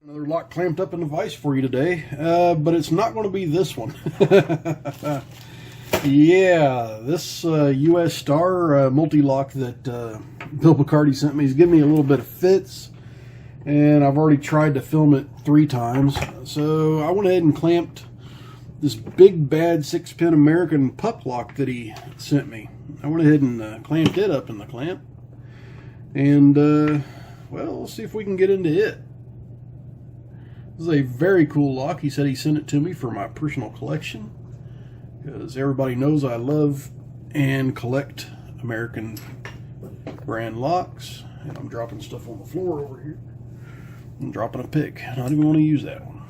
Another lock clamped up in the vise for you today, but it's not going to be this one. Yeah, this US Star multi-lock that Bill Bacardi sent me is giving me a little bit of fits, and I've already tried to film it 3 times. So I went ahead and clamped this big bad 6-pin American pup lock that he sent me. I went ahead and clamped it up in the clamp, and well, let's see if we can get into it. This is a very cool lock. He said he sent it to me for my personal collection, because everybody knows I love and collect American brand locks. And I'm dropping stuff on the floor over here. I'm dropping a pick. I don't even want to use that one.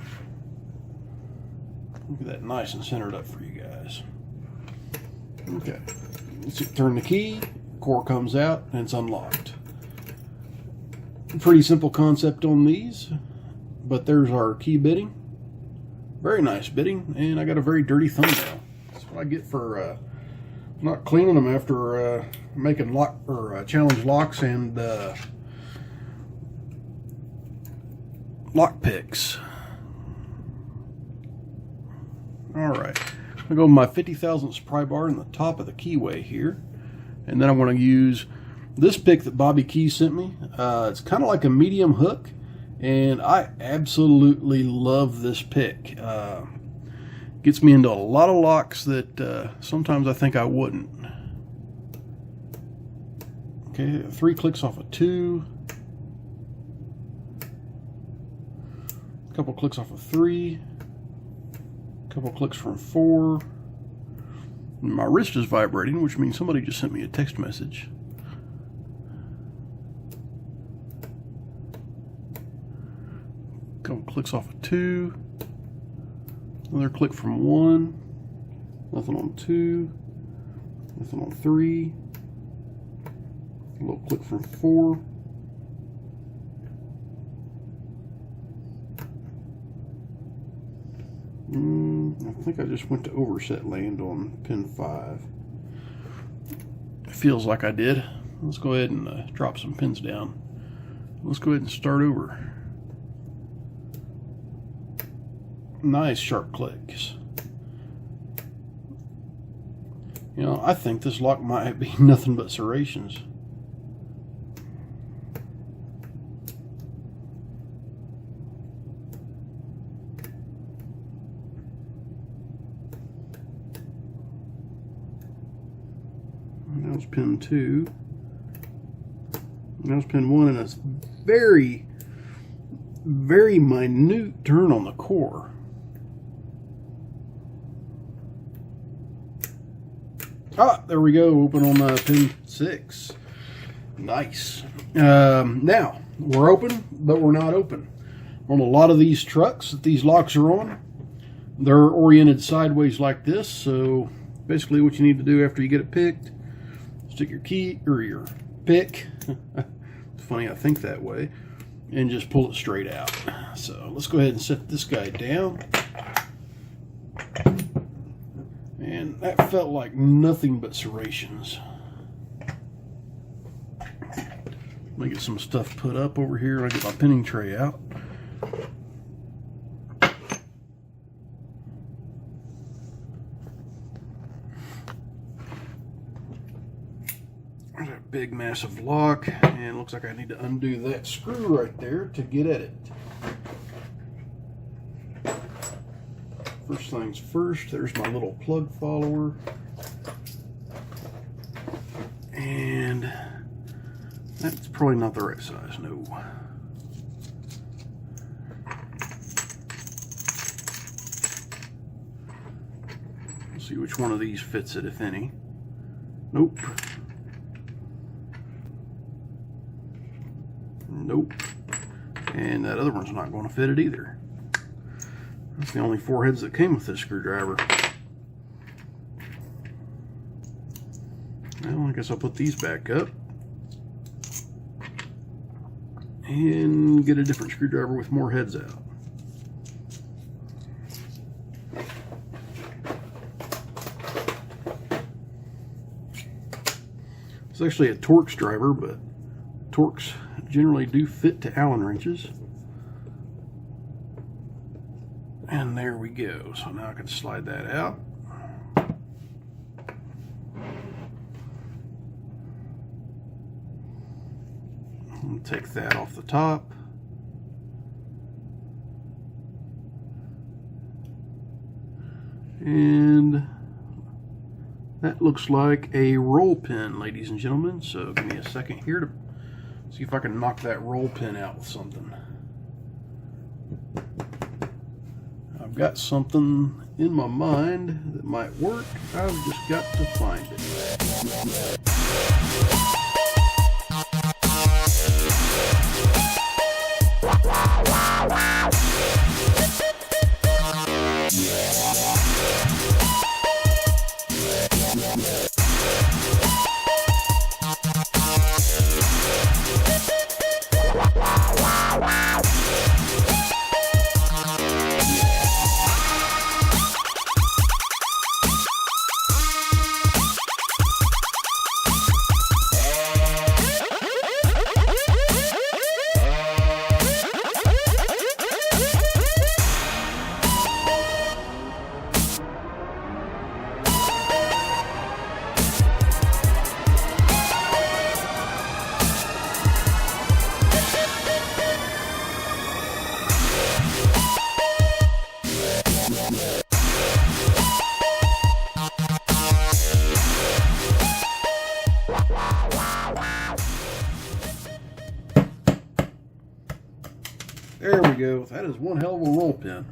Look at that, nice and centered up for you guys. Okay, let's turn the key, core comes out, and it's unlocked. Pretty simple concept on these, but there's our key bitting. Very nice bitting, and I got a very dirty thumbnail. That's what I get for not cleaning them after making lock or challenge locks and lock picks. Alright, I'm going to go with my 50 thousandths pry bar in the top of the keyway here, and then I want to use this pick that Bobby Keys sent me. It's kind of like a medium hook, and I absolutely love this pick. Gets me into a lot of locks that sometimes I think I wouldn't. Okay, 3 clicks off of 2. A couple clicks off of 3. A couple clicks from 4. And my wrist is vibrating, which means somebody just sent me a text message. Couple clicks off of 2. Another click from 1. Nothing on 2. Nothing on 3. A little click from 4. I think I just went to overset land on pin 5. It feels like I did. Let's go ahead and drop some pins down. Let's go ahead and start over. Nice sharp clicks. You know, I think this lock might be nothing but serrations. That was pin 2. That was pin 1, and it's very, very minute turn on the core. Ah, there we go. Open on pin 6. Nice. Now, we're open, but we're not open. On a lot of these trucks that these locks are on, they're oriented sideways like this. So basically what you need to do after you get it picked, stick your key or your pick. It's funny I think that way. And just pull it straight out. So let's go ahead and set this guy down. And that felt like nothing but serrations. Let me get some stuff put up over here. I get my pinning tray out. There's a big massive lock, and looks like I need to undo that screw right there to get at it. First things first, there's my little plug follower. And that's probably not the right size, no. Let's see which one of these fits it, if any. Nope. Nope. And that other one's not going to fit it either. That's the only 4 heads that came with this screwdriver. Well, I guess I'll put these back up and get a different screwdriver with more heads out. It's actually a Torx driver, but Torx generally do fit to Allen wrenches. And there we go. So now I can slide that out. And take that off the top. And that looks like a roll pin, ladies and gentlemen. So give me a second here to see if I can knock that roll pin out with something. I've got something in my mind that might work. I've just got to find it. There we go. That is one hell of a roll pin.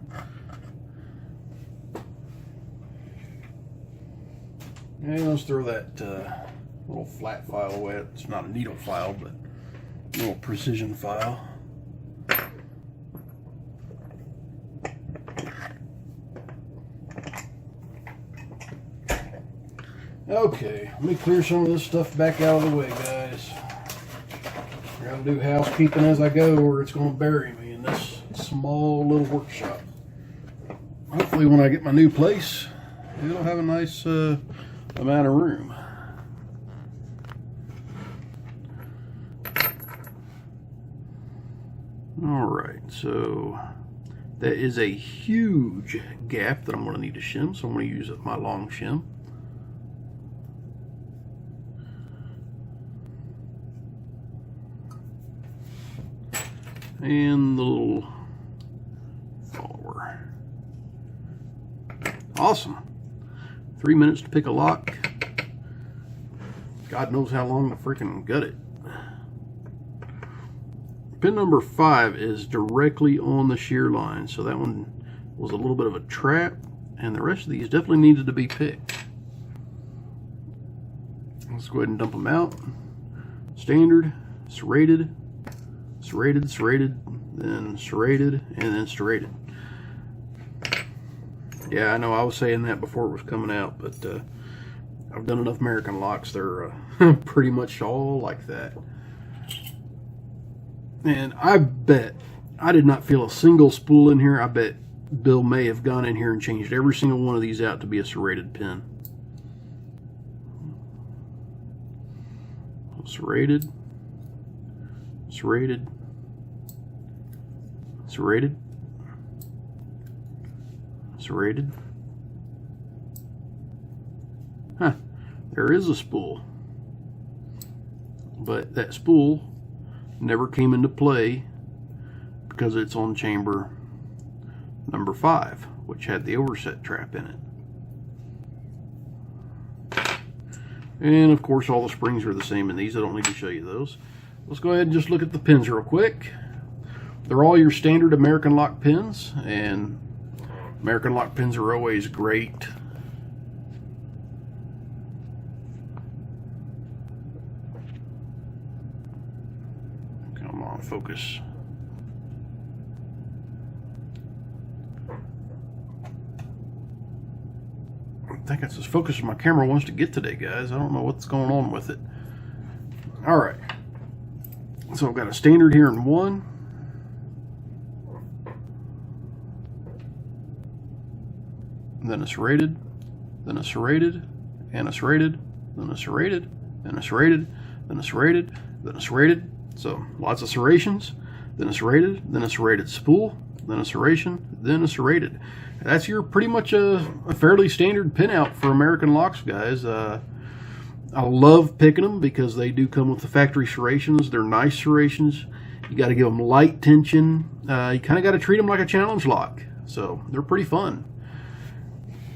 And let's throw that little flat file away. It's not a needle file, but a little precision file. Okay, let me clear some of this stuff back out of the way, guys. I gotta do housekeeping as I go, or it's gonna bury me in this small little workshop. Hopefully when I get my new place, it'll have a nice amount of room. Alright, so that is a huge gap that I'm going to need to shim, so I'm going to use my long shim. And the little follower. Awesome. 3 minutes to pick a lock. God knows how long to freaking gut it. Pin number 5 is directly on the shear line, so that one was a little bit of a trap, and the rest of these definitely needed to be picked. Let's go ahead and dump them out. Standard, serrated, serrated, serrated, then serrated, and then serrated. Yeah, I know I was saying that before it was coming out, but I've done enough American locks. They're pretty much all like that. And I bet, I did not feel a single spool in here. I bet Bill may have gone in here and changed every single one of these out to be a serrated pin. Serrated, serrated, serrated, serrated. Huh, there is a spool, but that spool never came into play because it's on chamber number 5, which had the overset trap in it. And of course all the springs are the same in these. I don't need to show you those. Let's go ahead and just look at the pins real quick. They're all your standard American lock pins, and American lock pins are always great. Come on, focus. I think that's as focused as my camera wants to get today, guys. I don't know what's going on with it. Alright. So I've got a standard here in 1. Then a serrated, then a serrated, and a serrated, then a serrated, and a serrated, then a serrated, then a serrated. So lots of serrations, then a serrated spool, then a serration, then a serrated. That's your pretty much a fairly standard pinout for American locks, guys. I love picking them because they do come with the factory serrations. They're nice serrations. You got to give them light tension. You kind of got to treat them like a challenge lock. So they're pretty fun.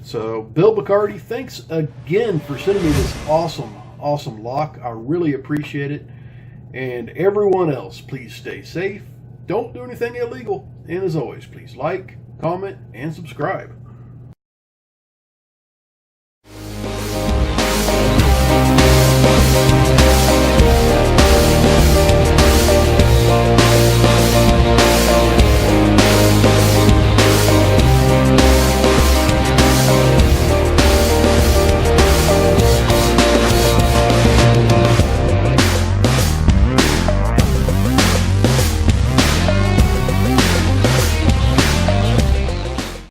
So Bill Bacardi, thanks again for sending me this awesome lock. I really appreciate it. And everyone else, please stay safe. Don't do anything illegal. And as always, please like, comment, and subscribe.